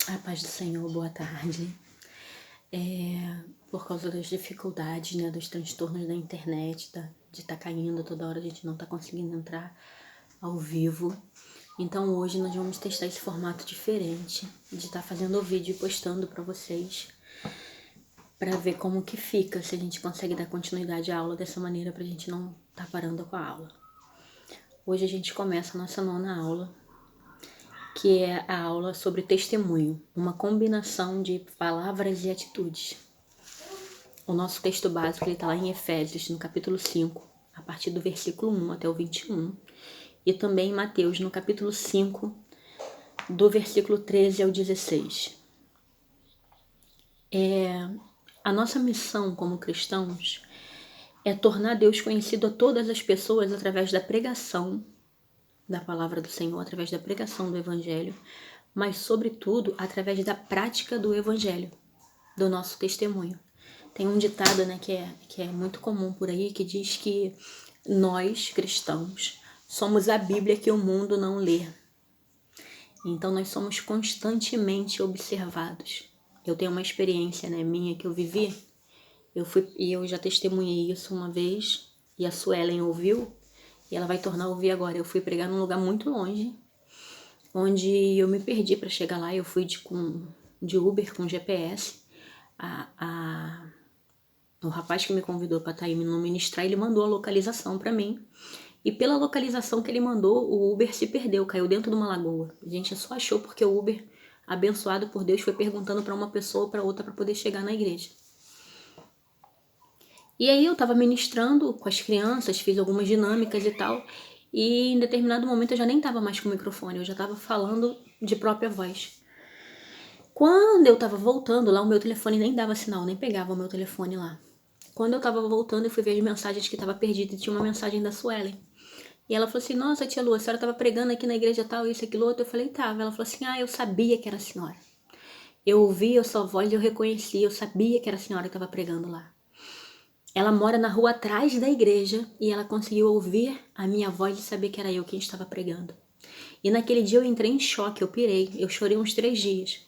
A paz do Senhor, boa tarde. Por causa das dificuldades, né, dos transtornos da internet, de estar caindo toda hora, a gente não tá conseguindo entrar ao vivo. Então hoje nós vamos testar esse formato diferente, de estar fazendo o vídeo e postando para vocês, para ver como que fica, se a gente consegue dar continuidade à aula dessa maneira, pra gente não tá parando com a aula. Hoje a gente começa a nossa 9ª aula, que é a aula sobre testemunho, uma combinação de palavras e atitudes. O nosso texto básico está lá em Efésios, no capítulo 5, a partir do versículo 1 até o 21, e também em Mateus, no capítulo 5, do versículo 13 ao 16. A nossa missão como cristãos é tornar Deus conhecido a todas as pessoas através da pregação da palavra do Senhor, através da pregação do Evangelho, mas, sobretudo, através da prática do Evangelho, do nosso testemunho. Tem um ditado, né, que é muito comum por aí, que diz que nós, cristãos, somos a Bíblia que o mundo não lê. Então, nós somos constantemente observados. Eu tenho uma experiência, né, minha que eu vivi, eu já testemunhei isso uma vez, e a Suelen ouviu, e ela vai tornar a ouvir agora. Eu fui pregar num lugar muito longe, onde eu me perdi para chegar lá. Eu fui de Uber com GPS. O rapaz que me convidou para estar indo ministrar, ele mandou a localização para mim. E pela localização que ele mandou, o Uber se perdeu, caiu dentro de uma lagoa. A gente só achou porque o Uber, abençoado por Deus, foi perguntando para uma pessoa ou para outra para poder chegar na igreja. E aí eu tava ministrando com as crianças, fiz algumas dinâmicas e tal, e em determinado momento eu já nem tava mais com o microfone, eu já tava falando de própria voz. Quando eu tava voltando lá, o meu telefone nem dava sinal, nem pegava o meu telefone lá. Quando eu tava voltando, eu fui ver as mensagens que tava perdida e tinha uma mensagem da Suelen. E ela falou assim: nossa, tia Lu, a senhora tava pregando aqui na igreja tal, isso, aquilo, outro. Eu falei: tava. Ela falou assim: eu sabia que era a senhora. Eu ouvi a sua voz e eu reconheci, eu sabia que era a senhora que tava pregando lá. Ela mora na rua atrás da igreja e ela conseguiu ouvir a minha voz e saber que era eu quem estava pregando. E naquele dia eu entrei em choque, eu pirei, eu chorei uns 3 dias.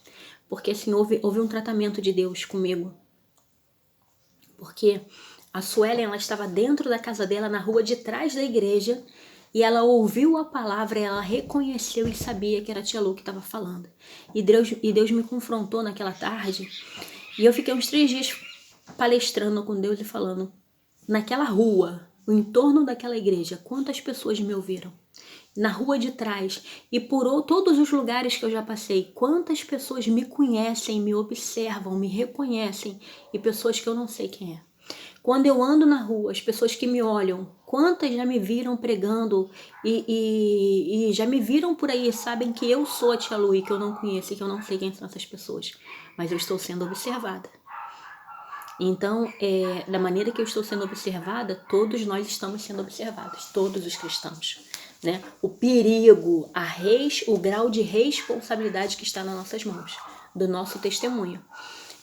Porque assim, houve um tratamento de Deus comigo. Porque a Suelen, ela estava dentro da casa dela, na rua de trás da igreja, e ela ouviu a palavra, ela reconheceu e sabia que era a tia Lu que estava falando. E Deus me confrontou naquela tarde, e eu fiquei uns 3 dias palestrando com Deus e falando, naquela rua, no entorno daquela igreja, quantas pessoas me ouviram? Na rua de trás e por todos os lugares que eu já passei, quantas pessoas me conhecem, me observam, me reconhecem, e pessoas que eu não sei quem é. Quando eu ando na rua, as pessoas que me olham, quantas já me viram pregando e já me viram por aí, sabem que eu sou a tia Lu e que eu não conheço e que eu não sei quem são essas pessoas, mas eu estou sendo observada. Então, da maneira que eu estou sendo observada, todos nós estamos sendo observados, todos os cristãos, né? O perigo, o grau de responsabilidade que está nas nossas mãos, do nosso testemunho.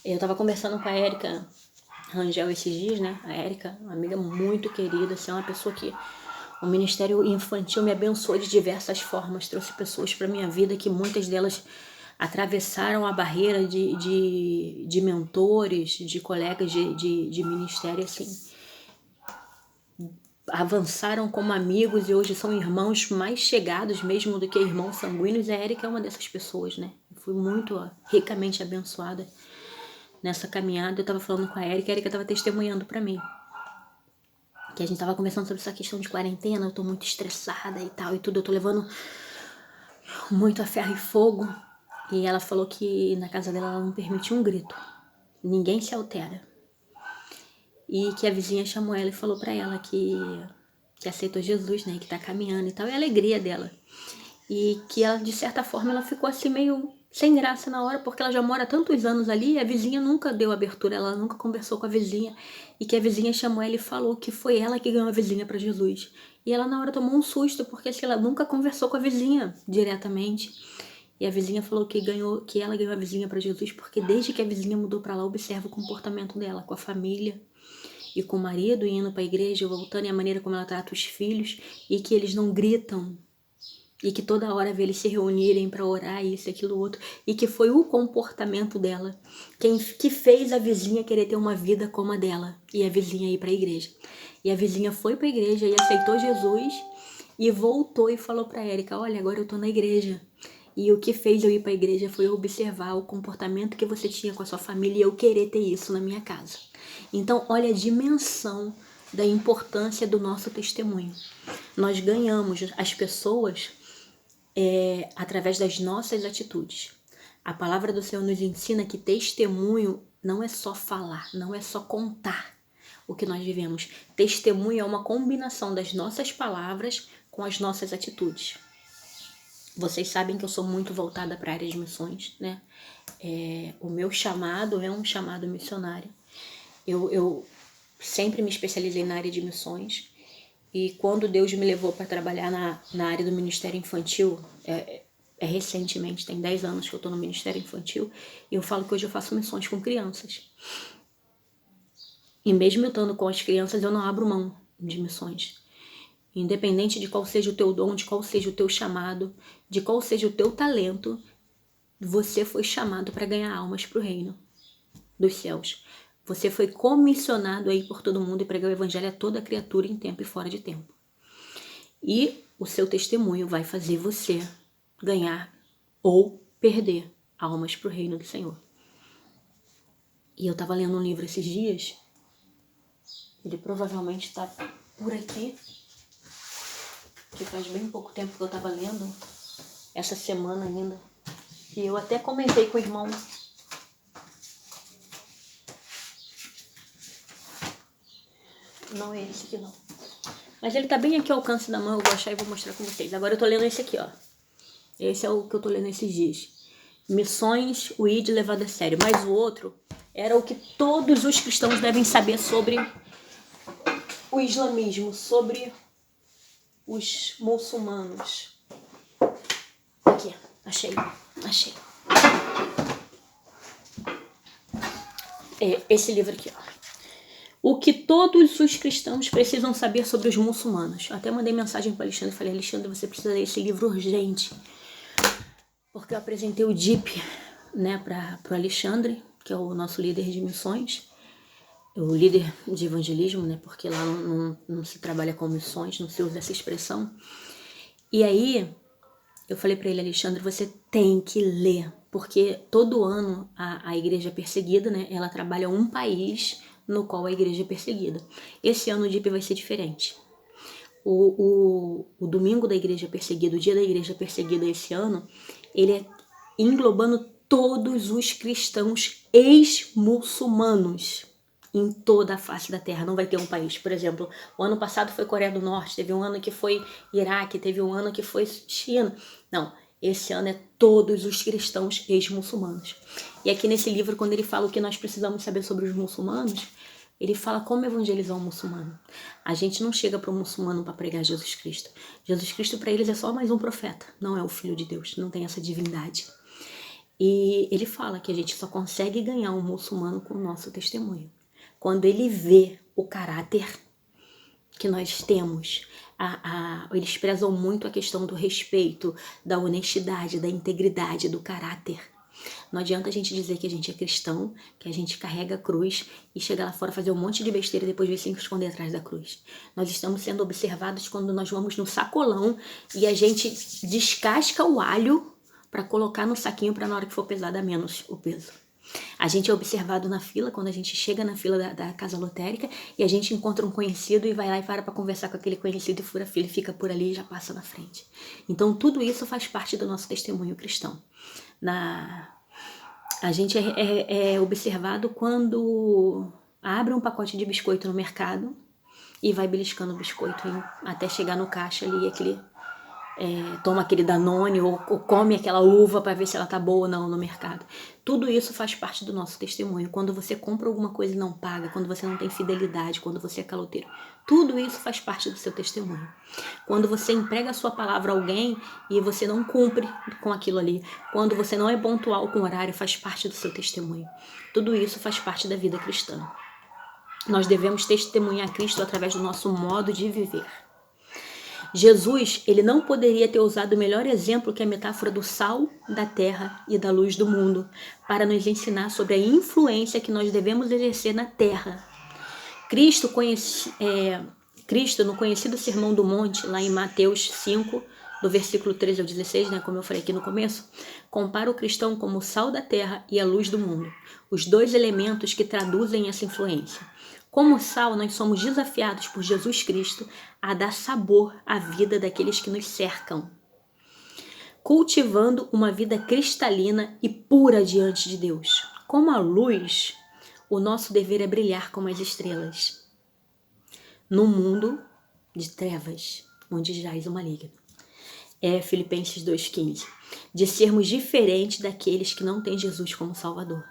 Eu estava conversando com a Érica Rangel esses dias, né? A Érica, uma amiga muito querida, assim, uma pessoa que o Ministério Infantil me abençoou de diversas formas, trouxe pessoas para minha vida que muitas delas atravessaram a barreira de mentores, de colegas de ministério, assim, avançaram como amigos e hoje são irmãos mais chegados mesmo do que irmãos sanguíneos. A Érica é uma dessas pessoas, né? Eu fui muito ricamente abençoada nessa caminhada. Eu tava falando com a Érica tava testemunhando para mim. Que a gente tava conversando sobre essa questão de quarentena, eu tô muito estressada e tal, e tudo, eu tô levando muito a ferro e fogo. E ela falou que na casa dela ela não permite um grito. Ninguém se altera. E que a vizinha chamou ela e falou pra ela que aceitou Jesus, né, que tá caminhando e tal, e a alegria dela. E que ela, de certa forma, ela ficou assim meio sem graça na hora, porque ela já mora há tantos anos ali, e a vizinha nunca deu abertura, ela nunca conversou com a vizinha, e que a vizinha chamou ela e falou que foi ela que ganhou a vizinha para Jesus. E ela na hora tomou um susto, porque assim, ela nunca conversou com a vizinha diretamente. E a vizinha falou que ela ganhou a vizinha para Jesus, porque desde que a vizinha mudou para lá, observa o comportamento dela com a família e com o marido, indo para a igreja, voltando, e a maneira como ela trata os filhos, e que eles não gritam e que toda hora vê eles se reunirem para orar, isso, aquilo, outro, e que foi o comportamento dela que fez a vizinha querer ter uma vida como a dela, e a vizinha ir para a igreja. E a vizinha foi para a igreja e aceitou Jesus, e voltou e falou para Érica, olha, agora eu tô na igreja. E o que fez eu ir para a igreja foi observar o comportamento que você tinha com a sua família e eu querer ter isso na minha casa. Então, olha a dimensão da importância do nosso testemunho. Nós ganhamos as pessoas através das nossas atitudes. A palavra do Senhor nos ensina que testemunho não é só falar, não é só contar o que nós vivemos. Testemunho é uma combinação das nossas palavras com as nossas atitudes. Vocês sabem que eu sou muito voltada para a área de missões, né? O meu chamado é um chamado missionário. Eu sempre me especializei na área de missões. E quando Deus me levou para trabalhar na área do Ministério Infantil, recentemente, tem 10 anos que eu estou no Ministério Infantil, e eu falo que hoje eu faço missões com crianças. E mesmo eu estando com as crianças, eu não abro mão de missões. Independente de qual seja o teu dom, de qual seja o teu chamado, de qual seja o teu talento, você foi chamado para ganhar almas para o reino dos céus. Você foi comissionado aí por todo mundo e pregar o evangelho a toda criatura em tempo e fora de tempo. E o seu testemunho vai fazer você ganhar ou perder almas para o reino do Senhor. E eu estava lendo um livro esses dias, ele provavelmente está por aqui, que faz bem pouco tempo que eu estava lendo, essa semana ainda. E eu até comentei com o irmão. Não é esse aqui não. Mas ele tá bem aqui ao alcance da mão, eu vou achar e vou mostrar com vocês. Agora eu tô lendo esse aqui, ó. Esse é o que eu tô lendo esses dias. Missões, o ID levado a sério. Mas o outro era o que todos os cristãos devem saber sobre o islamismo, sobre os muçulmanos. Aqui, achei. Esse livro aqui, ó. O que todos os cristãos precisam saber sobre os muçulmanos. Eu até mandei mensagem para Alexandre e falei, Alexandre, você precisa ler esse livro urgente. Porque eu apresentei o DIP, né, para o Alexandre, que é o nosso líder de missões, o líder de evangelismo, né, porque lá não se trabalha com missões, não se usa essa expressão. E aí eu falei para ele, Alexandre, você tem que ler, porque todo ano a igreja perseguida, né, ela trabalha um país no qual a igreja é perseguida. Esse ano o DIP vai ser diferente. O domingo da igreja perseguida, o dia da igreja perseguida esse ano, ele é englobando todos os cristãos ex-muçulmanos em toda a face da terra. Não vai ter um país. Por exemplo, o ano passado foi Coreia do Norte, teve um ano que foi Iraque, teve um ano que foi China. Não, esse ano é todos os cristãos ex-muçulmanos. E aqui nesse livro, quando ele fala o que nós precisamos saber sobre os muçulmanos, ele fala como evangelizar um muçulmano. A gente não chega para um muçulmano para pregar Jesus Cristo. Jesus Cristo para eles é só mais um profeta, não é o Filho de Deus, não tem essa divindade. E ele fala que a gente só consegue ganhar um muçulmano com o nosso testemunho. Quando ele vê o caráter que nós temos, eles prezam muito a questão do respeito, da honestidade, da integridade, do caráter. Não adianta a gente dizer que a gente é cristão, que a gente carrega a cruz e chegar lá fora fazer um monte de besteira e depois vir se esconder atrás da cruz. Nós estamos sendo observados quando nós vamos no sacolão e a gente descasca o alho para colocar no saquinho para na hora que for pesar dar menos o peso. A gente é observado na fila, quando a gente chega na fila da casa lotérica e a gente encontra um conhecido e vai lá e para conversar com aquele conhecido e fura a fila e fica por ali e já passa na frente. Então tudo isso faz parte do nosso testemunho cristão. A gente é observado quando abre um pacote de biscoito no mercado e vai beliscando o biscoito até chegar no caixa ali, toma aquele Danone ou come aquela uva para ver se ela tá boa ou não no mercado. Tudo isso faz parte do nosso testemunho. Quando você compra alguma coisa e não paga, quando você não tem fidelidade, quando você é caloteiro, tudo isso faz parte do seu testemunho. Quando você emprega a sua palavra a alguém e você não cumpre com aquilo ali, quando você não é pontual com o horário, faz parte do seu testemunho. Tudo isso faz parte da vida cristã. Nós devemos testemunhar Cristo através do nosso modo de viver. Jesus, ele não poderia ter usado o melhor exemplo que é a metáfora do sal da terra e da luz do mundo, para nos ensinar sobre a influência que nós devemos exercer na terra. Cristo, no conhecido Sermão do Monte, lá em Mateus 5, do versículo 13 ao 16, né, como eu falei aqui no começo, compara o cristão como o sal da terra e a luz do mundo, os dois elementos que traduzem essa influência. Como sal, nós somos desafiados por Jesus Cristo a dar sabor à vida daqueles que nos cercam, cultivando uma vida cristalina e pura diante de Deus. Como a luz, o nosso dever é brilhar como as estrelas no mundo de trevas, onde jaz o maligno. Filipenses 2,15. De sermos diferentes daqueles que não têm Jesus como Salvador.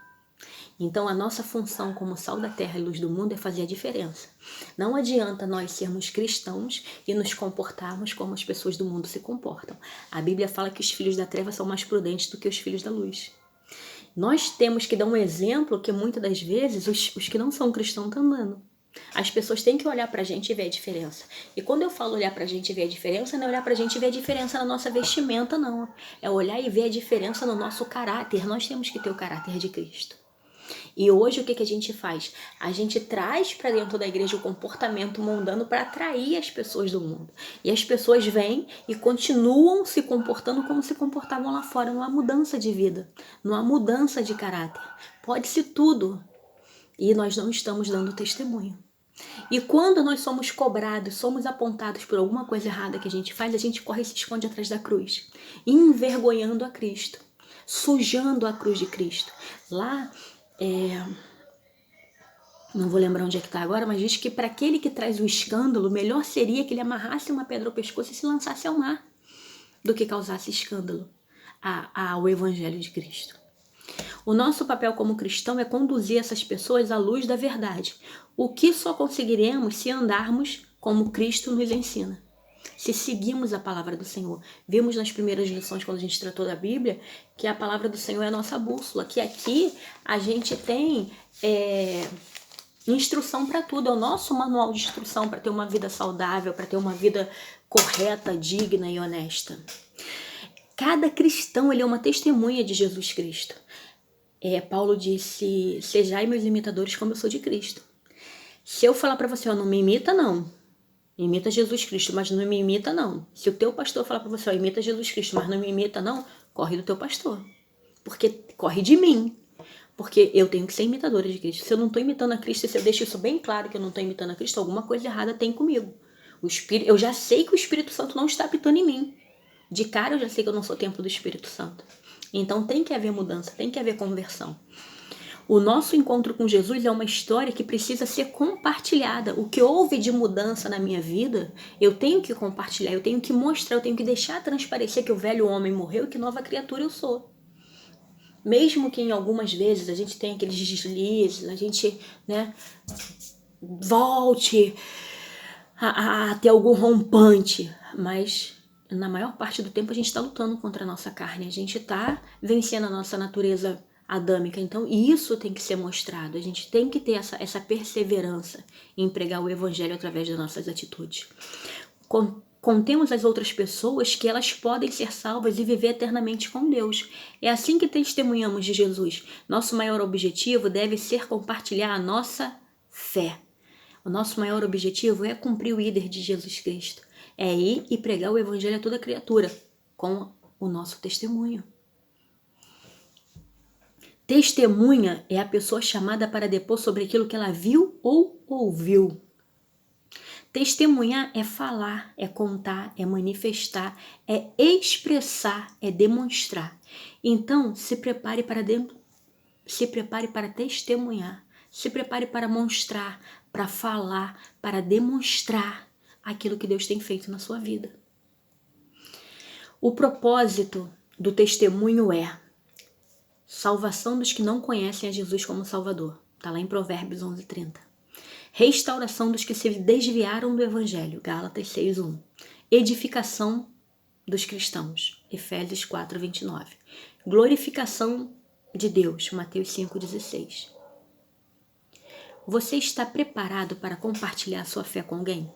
Então, a nossa função como sal da terra e luz do mundo é fazer a diferença. Não adianta nós sermos cristãos e nos comportarmos como as pessoas do mundo se comportam. A Bíblia fala que os filhos da treva são mais prudentes do que os filhos da luz. Nós temos que dar um exemplo que muitas das vezes os que não são cristãos estão dando. As pessoas têm que olhar pra gente e ver a diferença. E quando eu falo olhar pra gente e ver a diferença, não é olhar pra gente e ver a diferença na nossa vestimenta, não. É olhar e ver a diferença no nosso caráter. Nós temos que ter o caráter de Cristo. E hoje o que a gente faz? A gente traz para dentro da igreja o comportamento mundano para atrair as pessoas do mundo. E as pessoas vêm e continuam se comportando como se comportavam lá fora. Não há mudança de vida, não há mudança de caráter. Pode-se tudo. E nós não estamos dando testemunho. E quando nós somos cobrados, somos apontados por alguma coisa errada que a gente faz, a gente corre e se esconde atrás da cruz, envergonhando a Cristo, sujando a cruz de Cristo. Lá, não vou lembrar onde é que está agora, mas diz que para aquele que traz o escândalo, melhor seria que ele amarrasse uma pedra ao pescoço e se lançasse ao mar, do que causasse escândalo ao Evangelho de Cristo. O nosso papel como cristão é conduzir essas pessoas à luz da verdade, o que só conseguiremos se andarmos como Cristo nos ensina, se seguirmos a palavra do Senhor. Vimos nas primeiras lições, quando a gente tratou da Bíblia, que a palavra do Senhor é a nossa bússola, que aqui a gente tem instrução para tudo, é o nosso manual de instrução para ter uma vida saudável, para ter uma vida correta, digna e honesta. Cada cristão ele é uma testemunha de Jesus Cristo. Paulo disse, sejai meus imitadores como eu sou de Cristo. Se eu falar para você, não me imita não, imita Jesus Cristo, mas não me imita não. Se o teu pastor falar para você, imita Jesus Cristo, mas não me imita não, corre do teu pastor. Porque corre de mim. Porque eu tenho que ser imitadora de Cristo. Se eu não estou imitando a Cristo, se eu deixo isso bem claro que eu não estou imitando a Cristo, alguma coisa errada tem comigo. Eu já sei que o Espírito Santo não está habitando em mim. De cara eu já sei que eu não sou templo do Espírito Santo. Então tem que haver mudança, tem que haver conversão. O nosso encontro com Jesus é uma história que precisa ser compartilhada. O que houve de mudança na minha vida, eu tenho que compartilhar, eu tenho que mostrar, eu tenho que deixar transparecer que o velho homem morreu e que nova criatura eu sou. Mesmo que em algumas vezes a gente tenha aqueles deslizes, a gente volte a ter algum rompante, mas na maior parte do tempo a gente está lutando contra a nossa carne, a gente está vencendo a nossa natureza adâmica. Então isso tem que ser mostrado, a gente tem que ter essa perseverança em pregar o evangelho através das nossas atitudes. Contemos as outras pessoas que elas podem ser salvas e viver eternamente com Deus. É assim que testemunhamos de Jesus. Nosso maior objetivo deve ser compartilhar a nossa fé. O nosso maior objetivo é cumprir o íder de Jesus Cristo. É ir e pregar o evangelho a toda criatura com o nosso testemunho. Testemunha é a pessoa chamada para depor sobre aquilo que ela viu ou ouviu. Testemunhar é falar, é contar, é manifestar, é expressar, é demonstrar. Então, se prepare para testemunhar, se prepare para mostrar, para falar, para demonstrar aquilo que Deus tem feito na sua vida. O propósito do testemunho é salvação dos que não conhecem a Jesus como Salvador. Está lá em Provérbios 11:30. Restauração dos que se desviaram do Evangelho, Gálatas 6:1. Edificação dos cristãos, Efésios 4:29. Glorificação de Deus, Mateus 5:16. Você está preparado para compartilhar sua fé com alguém?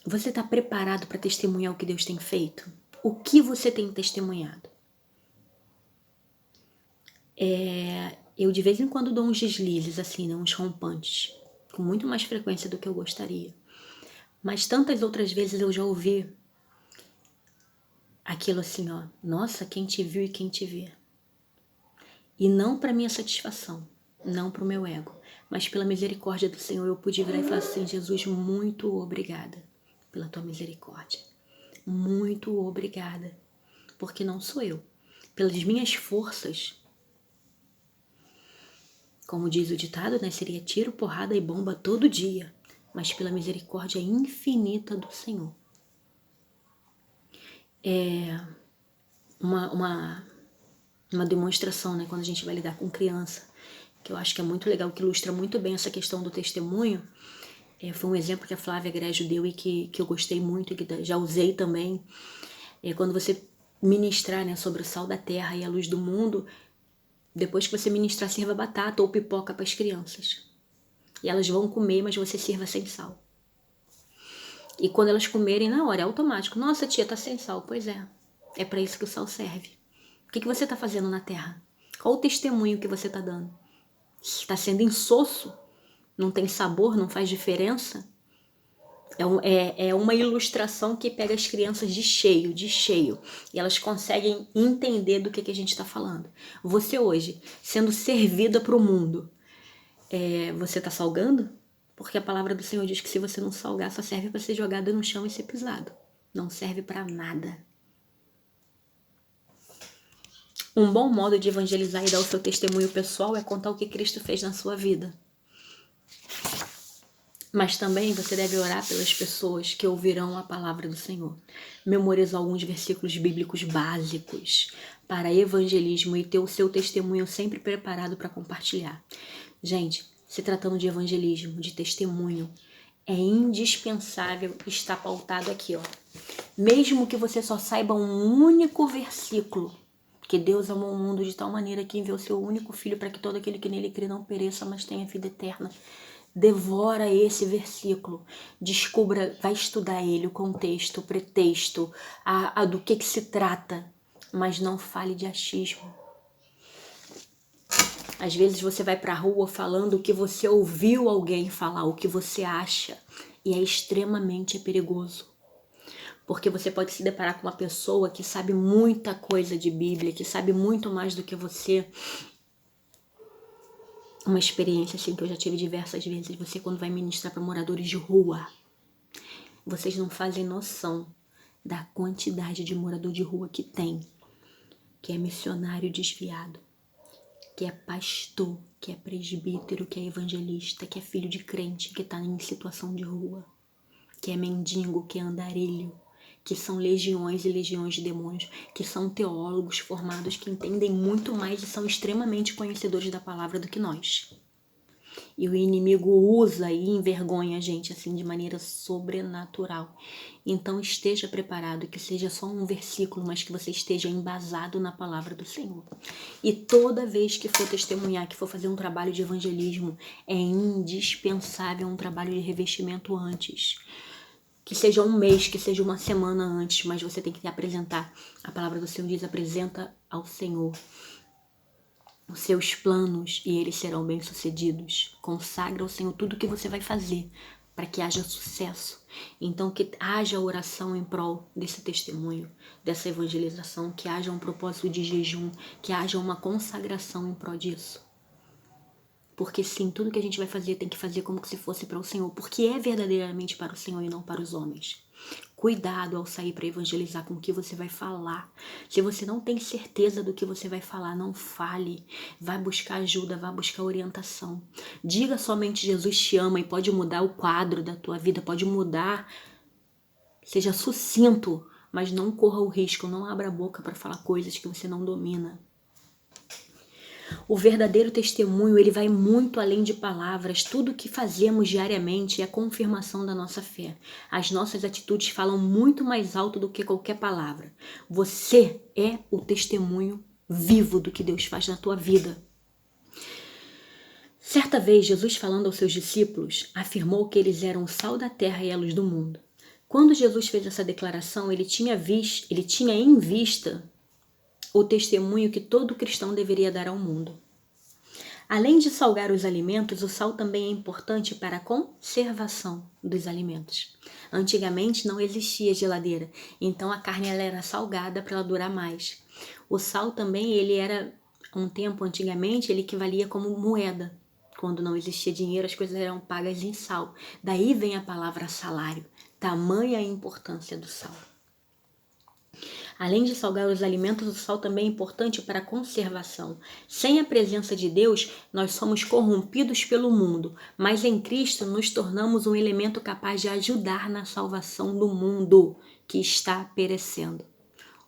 Você está preparado para testemunhar o que Deus tem feito? O que você tem testemunhado? Eu de vez em quando dou uns deslizes, assim, né, uns rompantes, com muito mais frequência do que eu gostaria. Mas tantas outras vezes eu já ouvi aquilo assim, ó, nossa, quem te viu e quem te vê. E não para minha satisfação, não para o meu ego, mas pela misericórdia do Senhor eu pude virar e falar assim, Jesus, muito obrigada pela tua misericórdia. Muito obrigada, porque não sou eu. Pelas minhas forças, como diz o ditado, né, seria tiro, porrada e bomba todo dia, mas pela misericórdia infinita do Senhor. É uma demonstração, né, quando a gente vai lidar com criança, que eu acho que é muito legal, que ilustra muito bem essa questão do testemunho. Foi um exemplo que a Flávia Grégio deu e que eu gostei muito e que já usei também. Quando você ministrar, né, sobre o sal da terra e a luz do mundo, depois que você ministrar, sirva batata ou pipoca para as crianças. E elas vão comer, mas você sirva sem sal. E quando elas comerem, na hora, é automático. Nossa, tia, tá sem sal. Pois é. É para isso que o sal serve. O que você tá fazendo na terra? Qual o testemunho que você tá dando? Está sendo insosso? Não tem sabor? Não faz diferença? É uma ilustração que pega as crianças de cheio. E elas conseguem entender do que a gente está falando. Você hoje, sendo servida para o mundo, você está salgando? Porque a palavra do Senhor diz que se você não salgar, só serve para ser jogado no chão e ser pisado. Não serve para nada. Um bom modo de evangelizar e dar o seu testemunho pessoal é contar o que Cristo fez na sua vida. Mas também você deve orar pelas pessoas que ouvirão a palavra do Senhor. Memorizar alguns versículos bíblicos básicos para evangelismo e ter o seu testemunho sempre preparado para compartilhar. Gente, se tratando de evangelismo, de testemunho, é indispensável estar pautado aqui, ó. Mesmo que você só saiba um único versículo, que Deus amou o mundo de tal maneira que enviou seu único filho para que todo aquele que nele crê não pereça, mas tenha vida eterna. Devora esse versículo, descubra, vai estudar ele, o contexto, o pretexto, do que se trata, mas não fale de achismo. Às vezes você vai pra rua falando o que você ouviu alguém falar, o que você acha, e é extremamente perigoso. Porque você pode se deparar com uma pessoa que sabe muita coisa de Bíblia, que sabe muito mais do que você. Uma experiência assim que eu já tive diversas vezes, você quando vai ministrar para moradores de rua, vocês não fazem noção da quantidade de morador de rua que tem, que é missionário desviado, que é pastor, que é presbítero, que é evangelista, que é filho de crente, que está em situação de rua, que é mendigo, que é andarilho, que são legiões e legiões de demônios, que são teólogos formados, que entendem muito mais e são extremamente conhecedores da palavra do que nós. E o inimigo usa e envergonha a gente assim de maneira sobrenatural. Então esteja preparado, que seja só um versículo, mas que você esteja embasado na palavra do Senhor. E toda vez que for testemunhar, que for fazer um trabalho de evangelismo, é indispensável um trabalho de revestimento antes. Que seja um mês, que seja uma semana antes, mas você tem que apresentar. A palavra do Senhor diz, apresenta ao Senhor os seus planos e eles serão bem-sucedidos. Consagra ao Senhor tudo que você vai fazer para que haja sucesso. Então que haja oração em prol desse testemunho, dessa evangelização, que haja um propósito de jejum, que haja uma consagração em prol disso. Porque sim, tudo que a gente vai fazer tem que fazer como se fosse para o Senhor, porque é verdadeiramente para o Senhor e não para os homens. Cuidado ao sair para evangelizar com o que você vai falar. Se você não tem certeza do que você vai falar, não fale. Vai buscar ajuda, vai buscar orientação. Diga somente Jesus te ama e pode mudar o quadro da tua vida, pode mudar. Seja sucinto, mas não corra o risco, não abra a boca para falar coisas que você não domina. O verdadeiro testemunho, ele vai muito além de palavras. Tudo que fazemos diariamente é a confirmação da nossa fé. As nossas atitudes falam muito mais alto do que qualquer palavra. Você é o testemunho vivo do que Deus faz na tua vida. Certa vez, Jesus, falando aos seus discípulos, afirmou que eles eram o sal da terra e a luz do mundo. Quando Jesus fez essa declaração, ele tinha em vista o testemunho que todo cristão deveria dar ao mundo. Além de salgar os alimentos, o sal também é importante para a conservação dos alimentos. Antigamente não existia geladeira, então a carne ela era salgada para ela durar mais. O sal também, ele era, um tempo antigamente, ele equivalia como moeda. Quando não existia dinheiro, as coisas eram pagas em sal. Daí vem a palavra salário. Tamanha a importância do sal. Além de salgar os alimentos, o sal também é importante para a conservação. Sem a presença de Deus, nós somos corrompidos pelo mundo, mas em Cristo nos tornamos um elemento capaz de ajudar na salvação do mundo que está perecendo.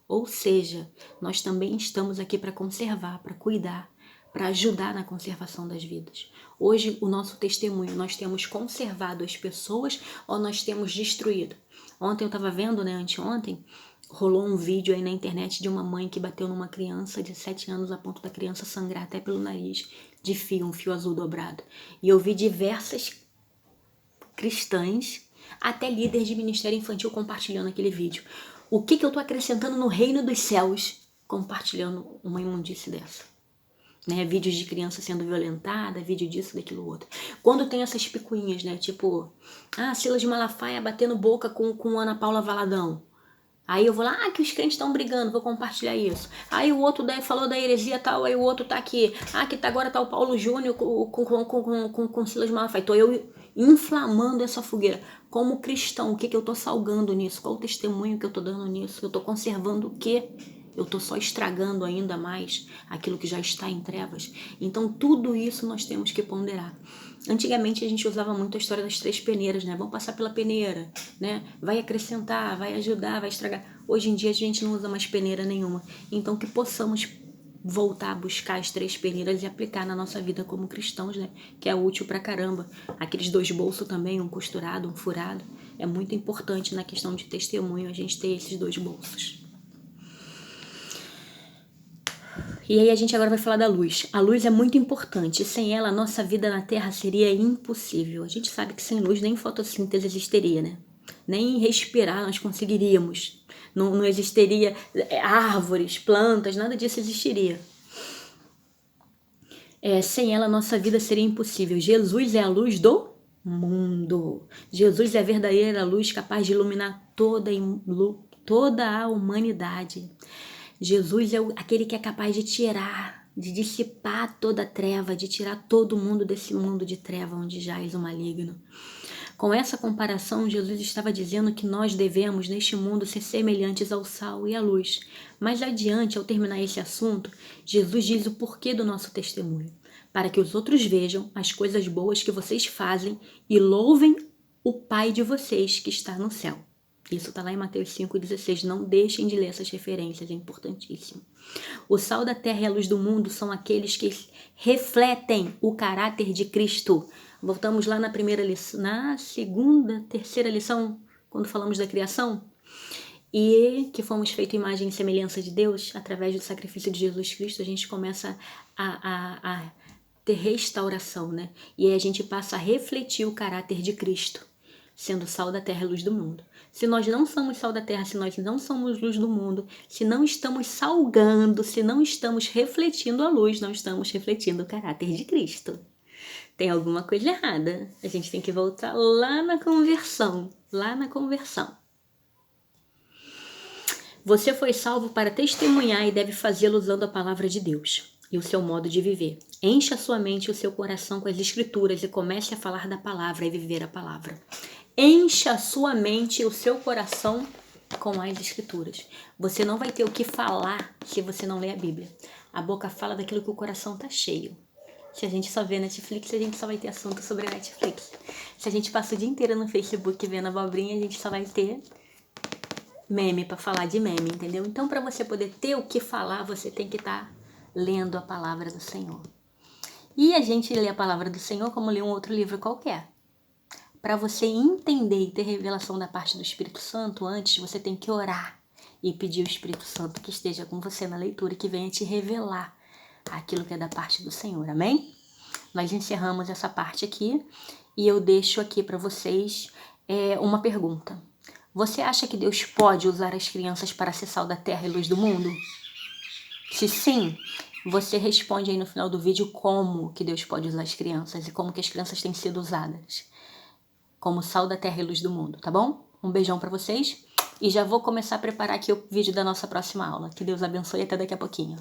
Ou seja, nós também estamos aqui para conservar, para cuidar, para ajudar na conservação das vidas. Hoje, o nosso testemunho, nós temos conservado as pessoas ou nós temos destruído? Ontem eu estava vendo, anteontem, rolou um vídeo aí na internet de uma mãe que bateu numa criança de 7 anos a ponto da criança sangrar até pelo nariz de fio, um fio azul dobrado. E eu vi diversas cristãs, até líderes de ministério infantil compartilhando aquele vídeo. O que eu estou acrescentando no reino dos céus compartilhando uma imundície dessa? Vídeos de criança sendo violentada, vídeo disso, daquilo outro. Quando tem essas picuinhas, tipo, Silas Malafaia batendo boca com Ana Paula Valadão. Aí eu vou lá, que os crentes estão brigando, vou compartilhar isso. Aí o outro falou da heresia tal, aí o outro tá aqui. Que agora tá o Paulo Júnior com Silas Malafaia. Tô eu inflamando essa fogueira. Como cristão, o que eu tô salgando nisso? Qual o testemunho que eu tô dando nisso? Eu tô conservando o quê? Eu tô só estragando ainda mais aquilo que já está em trevas. Então tudo isso nós temos que ponderar. Antigamente a gente usava muito a história das 3 peneiras, Vamos passar pela peneira, Vai acrescentar, vai ajudar, vai estragar. Hoje em dia a gente não usa mais peneira nenhuma. Então que possamos voltar a buscar as 3 peneiras e aplicar na nossa vida como cristãos, Que é útil pra caramba. Aqueles 2 bolsos também, um costurado, um furado. É muito importante na questão de testemunho a gente ter esses 2 bolsos. E aí a gente agora vai falar da luz. A luz é muito importante. Sem ela, a nossa vida na Terra seria impossível. A gente sabe que sem luz nem fotossíntese existiria, Nem respirar nós conseguiríamos. Não existiria árvores, plantas, nada disso existiria. Sem ela, a nossa vida seria impossível. Jesus é a luz do mundo. Jesus é a verdadeira luz capaz de iluminar toda a humanidade. Jesus é aquele que é capaz de tirar, de dissipar toda a treva, de tirar todo mundo desse mundo de treva onde jaz o maligno. Com essa comparação, Jesus estava dizendo que nós devemos, neste mundo, ser semelhantes ao sal e à luz. Mais adiante, ao terminar esse assunto, Jesus diz o porquê do nosso testemunho, para que os outros vejam as coisas boas que vocês fazem e louvem o Pai de vocês que está no céu. Isso está lá em Mateus 5,16. Não deixem de ler essas referências, é importantíssimo. O sal da terra e a luz do mundo são aqueles que refletem o caráter de Cristo. Voltamos lá na primeira lição, na segunda, terceira lição, quando falamos da criação. E que fomos feitos imagem e semelhança de Deus, através do sacrifício de Jesus Cristo, a gente começa a ter restauração, E aí a gente passa a refletir o caráter de Cristo, sendo sal da terra e luz do mundo. Se nós não somos sal da terra, se nós não somos luz do mundo, se não estamos salgando, se não estamos refletindo a luz, não estamos refletindo o caráter de Cristo. Tem alguma coisa errada. A gente tem que voltar lá na conversão. Você foi salvo para testemunhar e deve fazê-lo usando a palavra de Deus e o seu modo de viver. Encha a sua mente e o seu coração com as escrituras e comece a falar da palavra e viver a palavra. Encha a sua mente e o seu coração com as escrituras. Você não vai ter o que falar se você não ler a Bíblia. A boca fala daquilo que o coração está cheio. Se a gente só vê Netflix, a gente só vai ter assunto sobre a Netflix. Se a gente passa o dia inteiro no Facebook vendo abobrinha, a gente só vai ter meme para falar de meme, entendeu? Então, para você poder ter o que falar, você tem que estar lendo a palavra do Senhor. E a gente lê a palavra do Senhor como lê um outro livro qualquer. Para você entender e ter revelação da parte do Espírito Santo, antes você tem que orar e pedir ao Espírito Santo que esteja com você na leitura e que venha te revelar aquilo que é da parte do Senhor, amém? Nós encerramos essa parte aqui e eu deixo aqui para vocês uma pergunta. Você acha que Deus pode usar as crianças para ser sal da terra e luz do mundo? Se sim, você responde aí no final do vídeo como que Deus pode usar as crianças e como que as crianças têm sido usadas como sal da terra e luz do mundo, tá bom? Um beijão pra vocês e já vou começar a preparar aqui o vídeo da nossa próxima aula. Que Deus abençoe e até daqui a pouquinho.